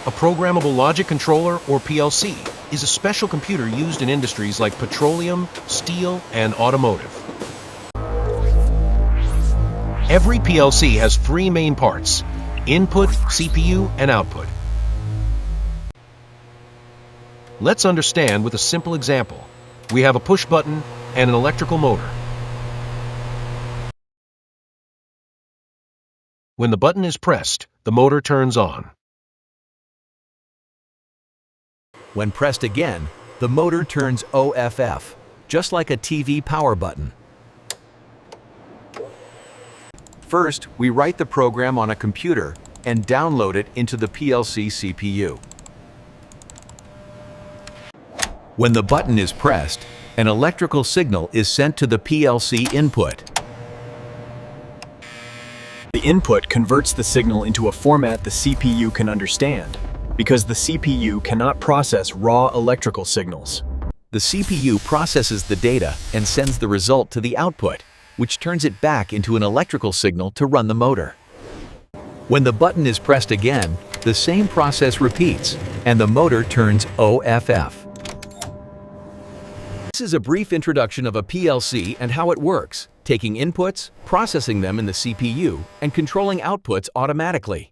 A Programmable Logic Controller, or PLC, is a special computer used in industries like petroleum, steel, and automotive. Every PLC has three main parts: input, CPU, and output. Let's understand with a simple example. We have a push button and an electrical motor. When the button is pressed, the motor turns on. When pressed again, the motor turns OFF, just like a TV power button. First, we write the program on a computer and download it into the PLC CPU. When the button is pressed, an electrical signal is sent to the PLC input. The input converts the signal into a format the CPU can understand, because the CPU cannot process raw electrical signals. The CPU processes the data and sends the result to the output, which turns it back into an electrical signal to run the motor. When the button is pressed again, the same process repeats, and the motor turns OFF. This is a brief introduction of a PLC and how it works, taking inputs, processing them in the CPU, and controlling outputs automatically.